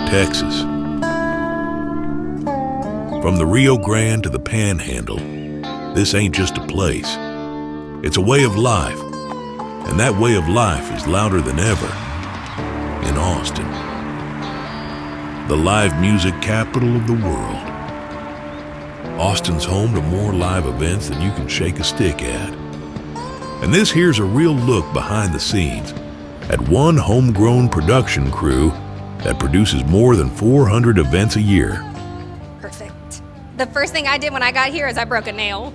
Texas. From the Rio Grande to the Panhandle, this ain't just a place. It's a way of life, and that way of life is louder than ever in Austin, the live music capital of the world. Austin's home to more live events than you can shake a stick at. And this here's a real look behind the scenes at one homegrown production crew that produces more than 400 events a year. Perfect. The first thing I did when I got here is I broke a nail.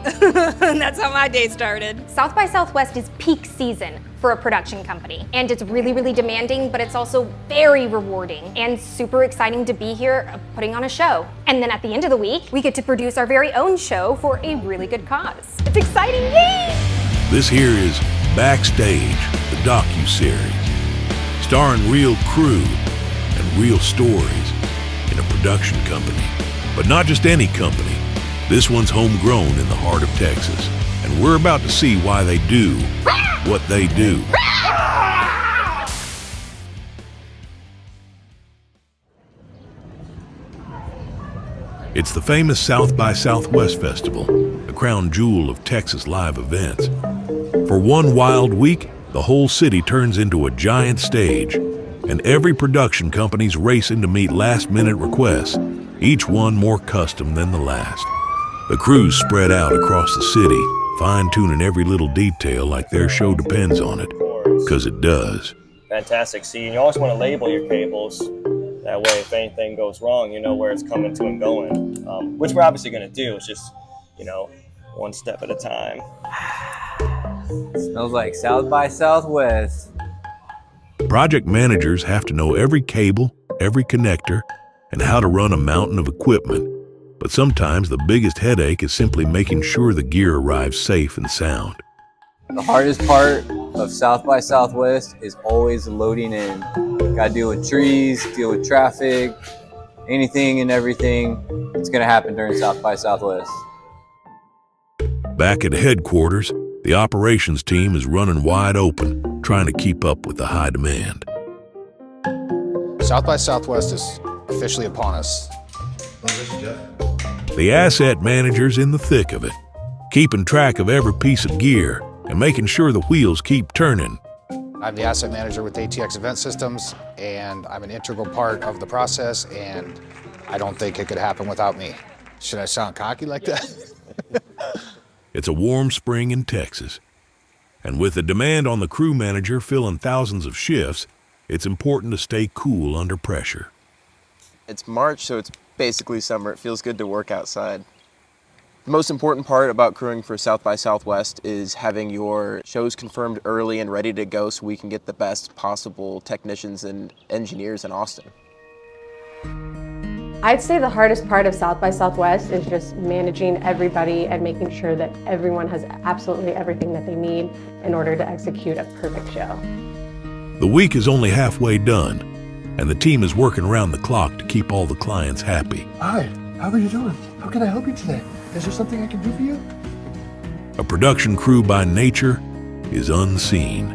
And that's how my day started. South by Southwest is peak season for a production company. And it's really, really demanding, but it's also very rewarding and super exciting to be here putting on a show. And then at the end of the week, we get to produce our very own show for a really good cause. It's exciting, yay! This here is Backstage, the docuseries, starring real crew and real stories in a production company. But not just any company. This one's homegrown in the heart of Texas, and we're about to see why they do what they do. It's the famous South by Southwest Festival, the crown jewel of Texas live events. For one wild week, the whole city turns into a giant stage, and every production company's racing to meet last-minute requests, each one more custom than the last. The crews spread out across the city, fine-tuning every little detail like their show depends on it, because it does. Fantastic. See, and you always want to label your cables. That way, if anything goes wrong, you know where it's coming to and going, which we're obviously going to do. It's just, you know, one step at a time. Smells like South by Southwest. Project managers have to know every cable, every connector, and how to run a mountain of equipment. But sometimes the biggest headache is simply making sure the gear arrives safe and sound. The hardest part of South by Southwest is always loading in. Gotta deal with trees, deal with traffic, anything and everything. It's gonna happen during South by Southwest. Back at headquarters, the operations team is running wide open, trying to keep up with the high demand. South by Southwest is officially upon us. The asset manager's in the thick of it, keeping track of every piece of gear and making sure the wheels keep turning. I'm the asset manager with ATX Event Systems, and I'm an integral part of the process, and I don't think it could happen without me. Should I sound cocky like that? It's a warm spring in Texas, and with the demand on the crew manager filling thousands of shifts, it's important to stay cool under pressure. It's March, so it's basically summer. It feels good to work outside. The most important part about crewing for South by Southwest is having your shows confirmed early and ready to go so we can get the best possible technicians and engineers in Austin. I'd say the hardest part of South by Southwest is just managing everybody and making sure that everyone has absolutely everything that they need in order to execute a perfect show. The week is only halfway done, and the team is working around the clock to keep all the clients happy. Hi, how are you doing? How can I help you today? Is there something I can do for you? A production crew by nature is unseen.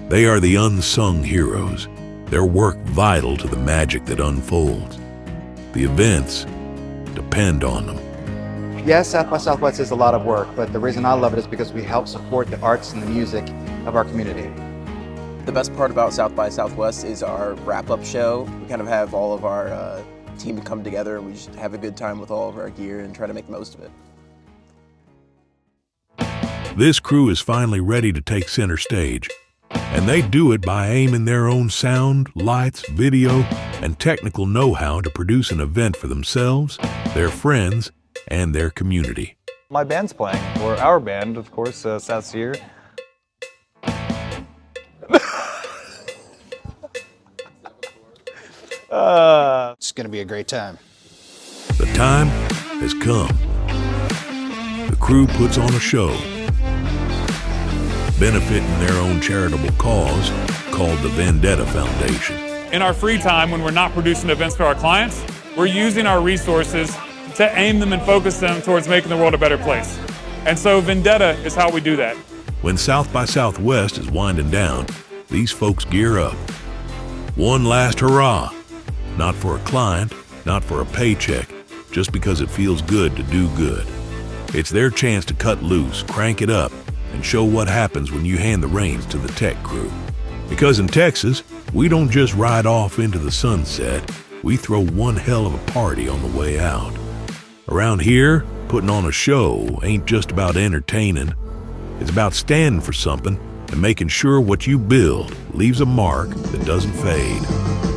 They are the unsung heroes, their work vital to the magic that unfolds. The events depend on them. Yes, South by Southwest is a lot of work, but the reason I love it is because we help support the arts and the music of our community. The best part about South by Southwest is our wrap-up show. We kind of have all of our team come together and we just have a good time with all of our gear and try to make the most of it. This crew is finally ready to take center stage, and they do it by aiming their own sound, lights, video, and technical know-how to produce an event for themselves, their friends, and their community. My band's playing, or our band, of course, South Seer. It's gonna be a great time. The time has come. The crew puts on a show, benefiting their own charitable cause called the Vendetta Foundation. In our free time, when we're not producing events for our clients, we're using our resources to aim them and focus them towards making the world a better place. And so Vendetta is how we do that. When South by Southwest is winding down, these folks gear up. One last hurrah Not for a client, not for a paycheck, just because it feels good to do good. It's their chance to cut loose, crank it up, and show what happens when you hand the reins to the tech crew. Because in Texas, we don't just ride off into the sunset, we throw one hell of a party on the way out. Around here, putting on a show ain't just about entertaining. It's about standing for something and making sure what you build leaves a mark that doesn't fade.